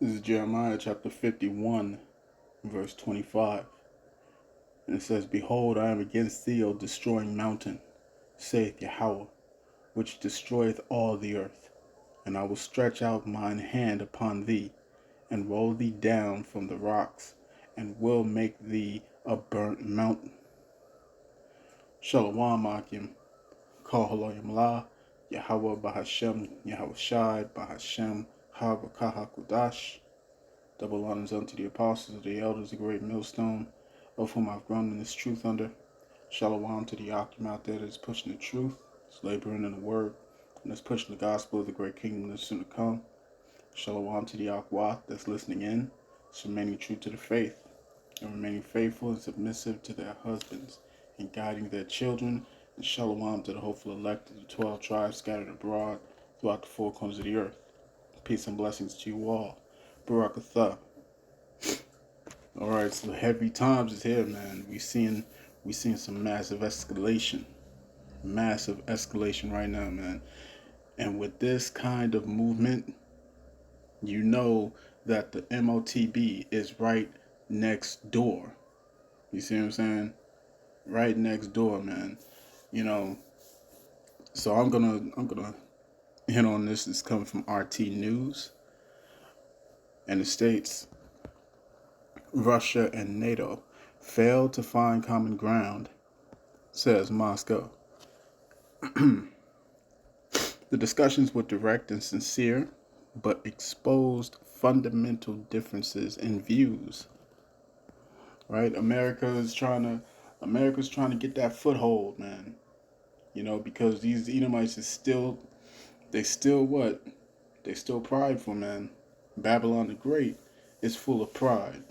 This is Jeremiah chapter 51, verse 25. And it says, Behold, I am against thee, O destroying mountain, saith Yahawah, which destroyeth all the earth. And I will stretch out mine hand upon thee, and roll thee down from the rocks, and will make thee a burnt mountain. Shalom Akim, Kahaloyim La, Yahawah Bahashem Yahawashi, Bahashem Habakkuk. Double honors unto the apostles of the elders, the great millstone, of whom I've grown in this truth under. Shalom to the Akim out there that's pushing the truth, that's laboring in the word, and that's pushing the gospel of the great kingdom that's soon to come. Shalom to the Akwah that's listening in, that's remaining true to the faith, and remaining faithful and submissive to their husbands, and guiding their children. And shalom to the hopeful elect of the 12 tribes scattered abroad throughout the four corners of the earth. Peace and blessings to you all. Barakatha. Alright, so heavy times is here, man. We seeing some massive escalation. Massive escalation right now, man. And with this kind of movement, you know that the MOTB is right next door. You see what I'm saying? Right next door, man. You know, so I'm gonna hit on this. It's coming from RT News. And it states, Russia and NATO failed to find common ground, says Moscow. The discussions were direct and sincere, but exposed fundamental differences in views. Right? America's trying to get that foothold, man. You know, because these Edomites they still prideful, man. Babylon the Great is full of pride.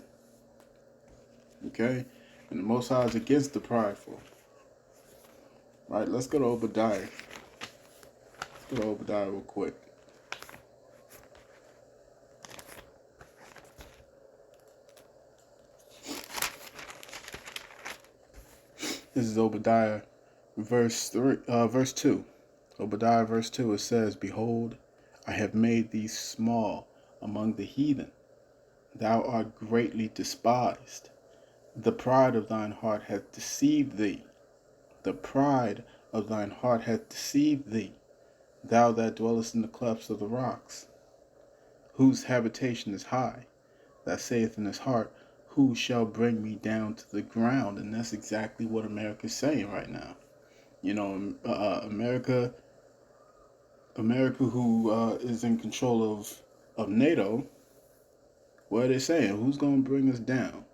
Okay? And the Most High is against the prideful. Right, let's go to Obadiah. Let's go to Obadiah real quick. This is Obadiah verse 2. Obadiah verse 2, it says, Behold, I have made thee small among the heathen. Thou art greatly despised. The pride of thine heart hath deceived thee. The pride of thine heart hath deceived thee, thou that dwellest in the clefts of the rocks, whose habitation is high, that saith in his heart, who shall bring me down to the ground? And that's exactly what America's saying right now. You know, America who is in control of NATO, what are they saying? Who's going to bring us down?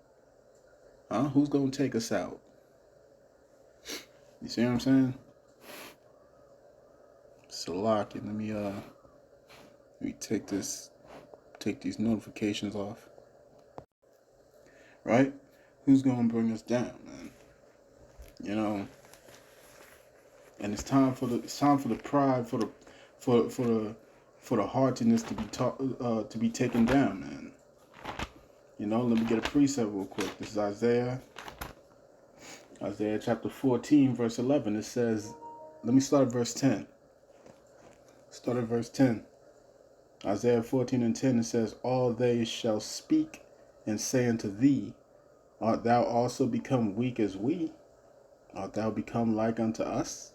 Huh? Who's going to take us out? You see what I'm saying? So lock it. Let me take these notifications off. Right? Who's gonna bring us down, man? You know. And it's time for the pride, for the haughtiness to be taken down, man. You know, let me get a precept real quick. This is Isaiah chapter 14, verse 11. It says, let me start at verse 10. Start at verse 10. Isaiah 14 and 10, it says, All they shall speak and say unto thee, Art thou also become weak as we? Art thou become like unto us?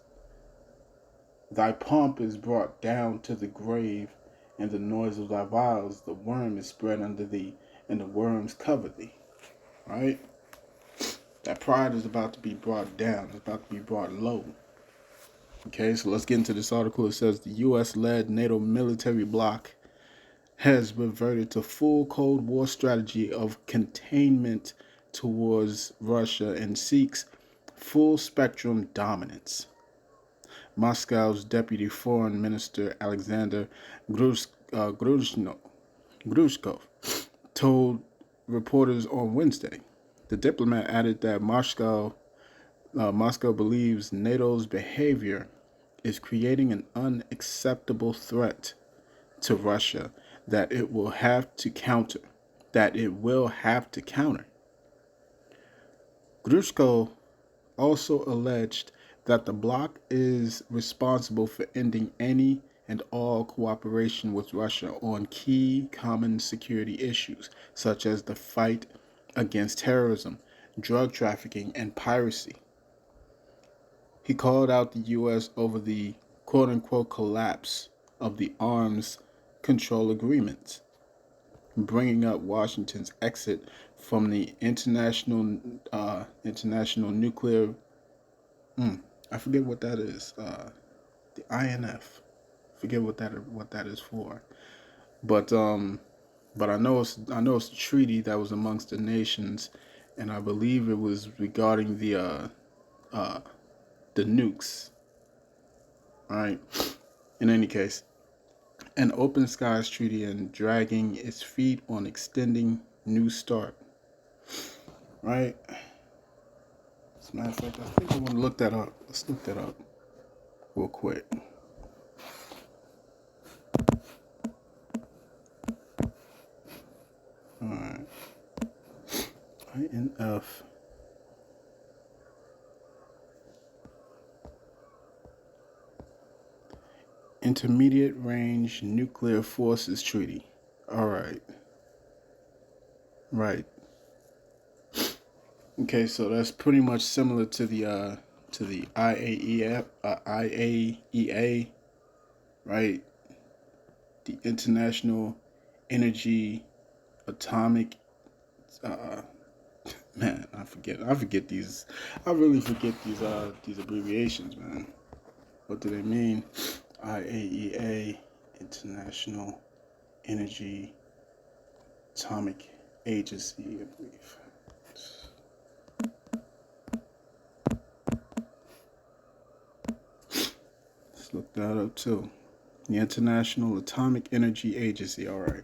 Thy pomp is brought down to the grave, and the noise of thy vials, the worm is spread under thee, and the worms cover thee. Right? That pride is about to be brought down. It's about to be brought low. Okay, so let's get into this article. It says the U.S.-led NATO military bloc has reverted to full Cold War strategy of containment towards Russia and seeks full-spectrum dominance. Moscow's Deputy Foreign Minister Alexander Grushkov told reporters on Wednesday. The diplomat added that Moscow believes NATO's behavior is creating an unacceptable threat to Russia that it will have to counter. Grushko also alleged that the bloc is responsible for ending any and all cooperation with Russia on key common security issues, such as the fight against terrorism, drug trafficking, and piracy. He called out the U.S. over the quote-unquote collapse of the arms control agreements, bringing up Washington's exit from the international nuclear. I forget what that is. The INF. Forget what that is for. But I know it's a treaty that was amongst the nations, and I believe it was regarding the nukes. All right. In any case, an open skies treaty and dragging its feet on extending New START. Right. As a matter of fact, I think I want to look that up. Let's look that up real quick. All right. INF. Intermediate Range Nuclear Forces Treaty. All right. Right. Okay, so that's pretty much similar to the IAEA, right? The International Energy Atomic. Man, I forget these. I really forget these abbreviations, man. What do they mean? IAEA, International Energy Atomic Agency, I believe. Let's look that up too. The International Atomic Energy Agency. All right.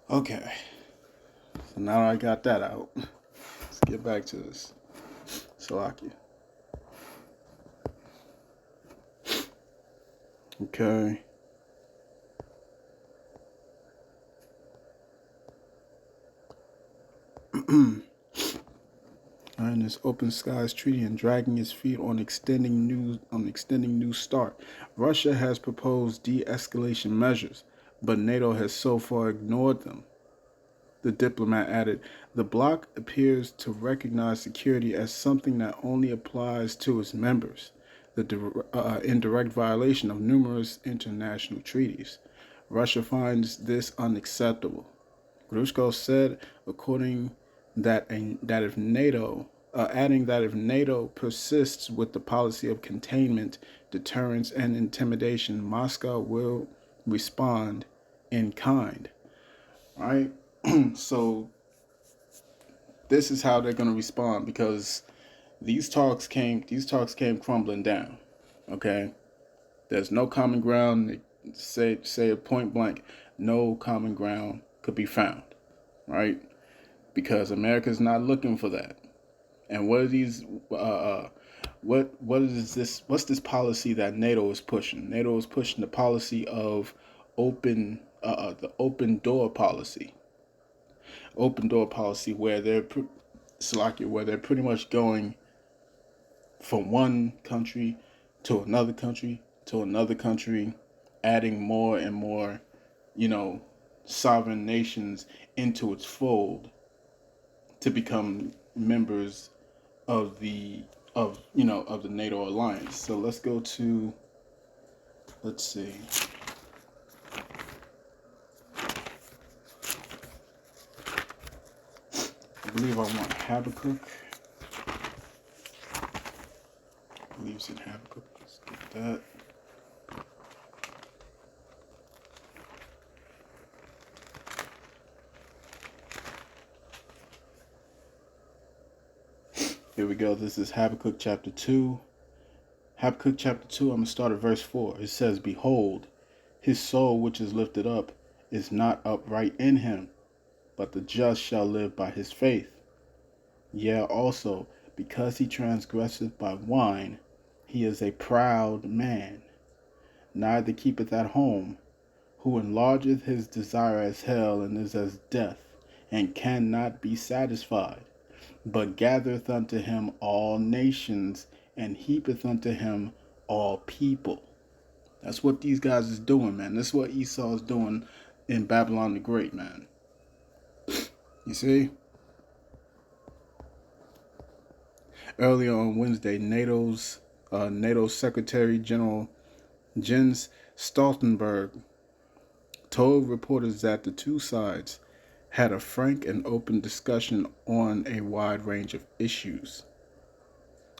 Okay. So now I got that out. Let's get back to this. Salakia. Okay. And this open skies treaty and dragging its feet on extending New START. Russia has proposed de-escalation measures, but NATO has so far ignored them. The diplomat added, the bloc appears to recognize security as something that only applies to its members, in direct violation of numerous international treaties. Russia finds this unacceptable. Grushko said, adding that if NATO persists with the policy of containment, deterrence, and intimidation, Moscow will respond in kind. All right? So this is how they're going to respond, because these talks came crumbling down. Okay? There's no common ground. Say it point blank, no common ground could be found, right? Because America's not looking for that. And what are these? What's this policy that NATO is pushing? NATO is pushing the policy of the open door policy. Open door policy, where they're pretty much going from one country to another country to another country, adding more and more, sovereign nations into its fold to become members of the NATO alliance. So let's go to, let's see. I believe I want Habakkuk. I believe it's in Habakkuk. Let's get that. Here we go. This is Habakkuk chapter 2. Habakkuk chapter 2, I'm going to start at verse 4. It says, behold, his soul which is lifted up is not upright in him, but the just shall live by his faith. Yea, also, because he transgresseth by wine, he is a proud man, neither keepeth at home, who enlargeth his desire as hell, and is as death, and cannot be satisfied, but gathereth unto him all nations, and heapeth unto him all people. That's what these guys is doing, man. That's what Esau is doing in Babylon the Great, man. You see? Earlier on Wednesday, NATO Secretary General Jens Stoltenberg told reporters that the two sides had a frank and open discussion on a wide range of issues.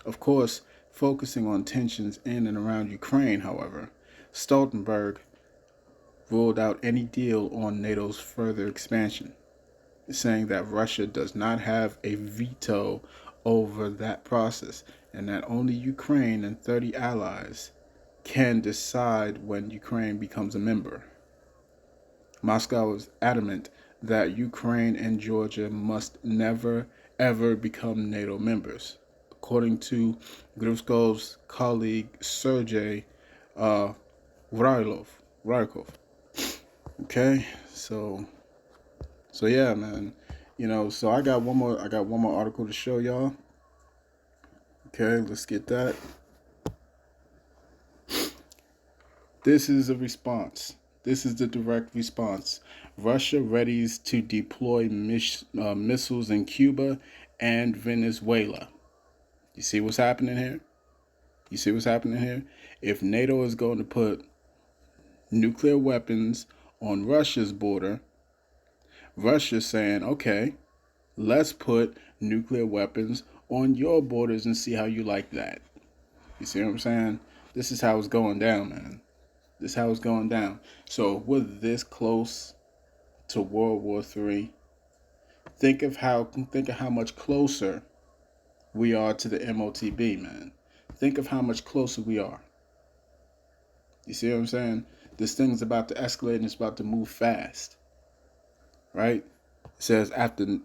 Of course, focusing on tensions in and around Ukraine, however, Stoltenberg ruled out any deal on NATO's further expansion, saying that Russia does not have a veto over that process and that only Ukraine and 30 allies can decide when Ukraine becomes a member. Moscow is adamant that Ukraine and Georgia must never, ever become NATO members, according to Gruskov's colleague Sergei Rykov. Okay, so yeah, man. So I got one more article to show y'all. Okay, let's get that. This is a response. This is the direct response. Russia readies to deploy missiles in Cuba and Venezuela. You see what's happening here? You see what's happening here? If NATO is going to put nuclear weapons on Russia's border, Russia's saying, okay, let's put nuclear weapons on your borders and see how you like that. You see what I'm saying? This is how it's going down, man. This is how it's going down. So we're this close to World War III. Think of how much closer we are to the MOTB, man. Think of how much closer we are. You see what I'm saying? This thing's about to escalate and it's about to move fast. Right? It says after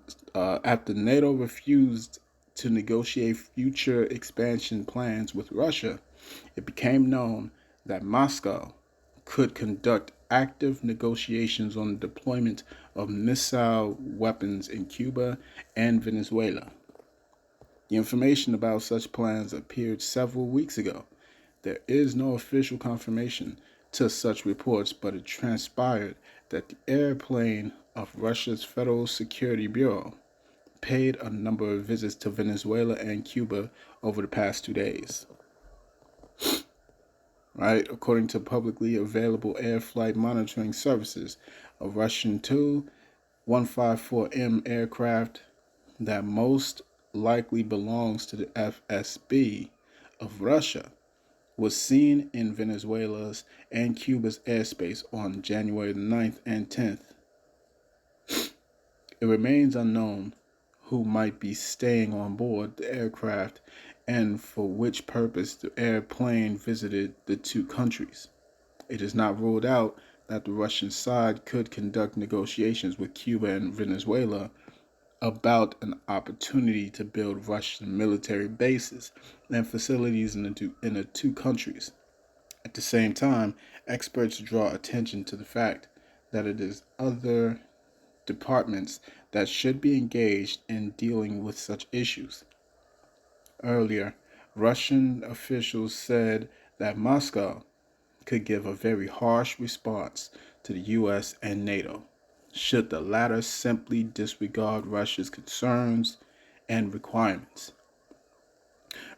NATO refused to negotiate future expansion plans with Russia, it became known that Moscow could conduct active negotiations on the deployment of missile weapons in Cuba and Venezuela. The information about such plans appeared several weeks ago. There is no official confirmation to such reports, but it transpired that the airplane of Russia's Federal Security Bureau paid a number of visits to Venezuela and Cuba over the past 2 days. Right? According to publicly available air flight monitoring services, a Russian Tu-154M aircraft that most likely belongs to the FSB of Russia was seen in Venezuela's and Cuba's airspace on January 9th and 10th. It remains unknown who might be staying on board the aircraft and for which purpose the airplane visited the two countries. It is not ruled out that the Russian side could conduct negotiations with Cuba and Venezuela about an opportunity to build Russian military bases and facilities in the two countries. At the same time, experts draw attention to the fact that it is other departments that should be engaged in dealing with such issues. Earlier, Russian officials said that Moscow could give a very harsh response to the U.S. and NATO, should the latter simply disregard Russia's concerns and requirements.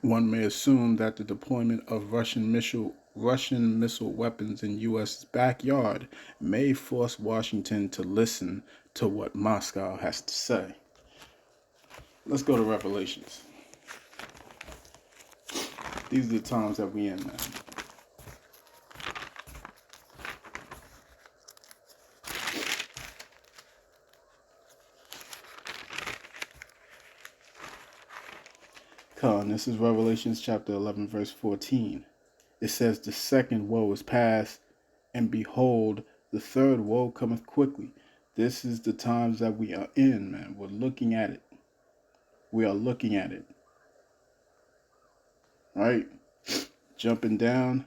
One may assume that the deployment of Russian missile weapons in U.S.'s backyard may force Washington to listen to what Moscow has to say. Let's go to Revelations. These are the times that we in, man. This is Revelations chapter 11, verse 14. It says, the second woe is past, and behold, the third woe cometh quickly. This is the times that we are in, man. We're looking at it. We are looking at it. Right? Jumping down.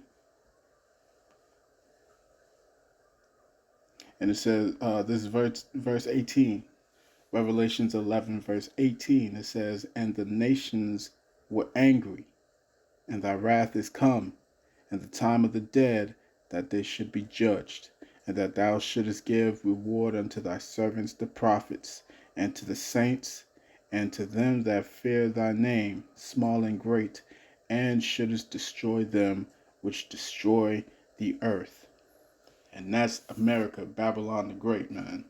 And it says, this is verse 18. Revelations 11, verse 18. It says, and the nations were angry, and thy wrath is come, and the time of the dead that they should be judged, and that thou shouldest give reward unto thy servants the prophets, and to the saints, and to them that fear thy name, small and great, and shouldest destroy them which destroy the earth. And that's America, Babylon the Great, man.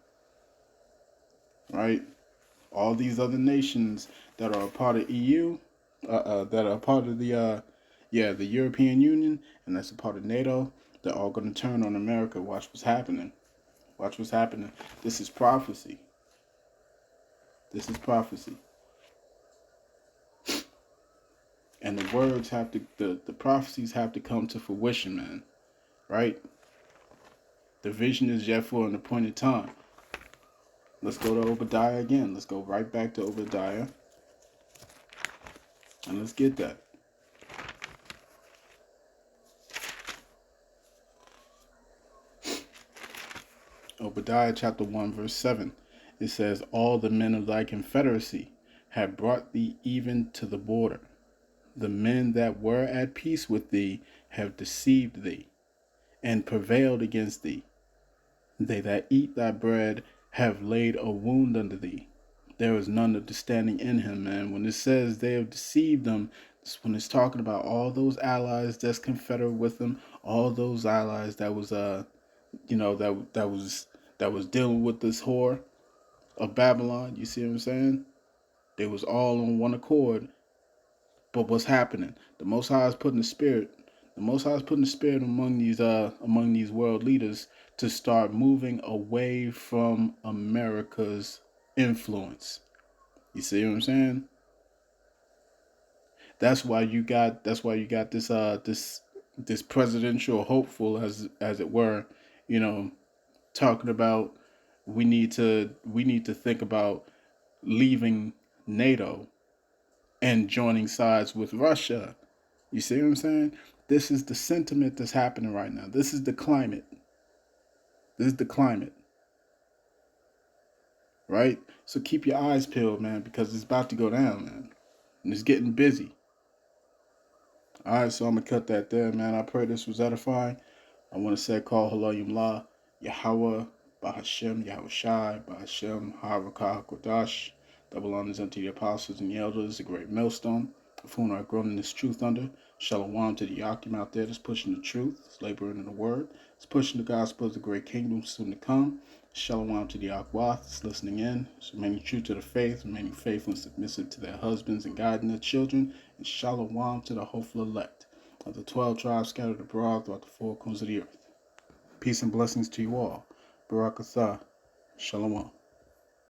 Right? All these other nations that are a part of EU, that are a part of the European Union, and that's a part of NATO, they're all going to turn on America. Watch what's happening. Watch what's happening. This is prophecy. This is prophecy. And the words have to, the prophecies have to come to fruition, man. Right? The vision is yet for an appointed time. Let's go to Obadiah again. Let's go right back to Obadiah. And let's get that. Obadiah chapter 1 verse 7. It says, all the men of thy confederacy have brought thee even to the border. The men that were at peace with thee have deceived thee, and prevailed against thee. They that eat thy bread have laid a wound unto thee. There is none understanding in him, man. When it says they have deceived them, it's when it's talking about all those allies that's confederate with them, all those allies that was that was dealing with this whore of Babylon. You see what I'm saying? They was all on one accord. But what's happening? The Most High is putting the spirit. The Most High is putting the spirit among these world leaders to start moving away from America's influence. You see what I'm saying? That's why you got this presidential hopeful, as it were, talking about we need to think about leaving NATO and joining sides with Russia. You see what I'm saying? This is the sentiment that's happening right now. This is the climate. This is the climate. Right? So keep your eyes peeled, man, because it's about to go down, man. And it's getting busy. All right, so I'm going to cut that there, man. I pray this was edifying. I want to say, call Halayim La, Yahawah Bahashem Yahawashi, Bahashem HaRICANS. Double honors unto the apostles and the elders, the great millstone, of whom are grown in this truth under. Shalom to the Yakim out there that's pushing the truth, that's laboring in the word, that's pushing the gospel of the great kingdom soon to come. Shalom to the Akwath that's listening in, that's remaining true to the faith, remaining faithful and submissive to their husbands and guiding their children. And shalom to the hopeful elect of the 12 tribes scattered abroad throughout the four corners of the earth. Peace and blessings to you all. Barakatah. Shalom.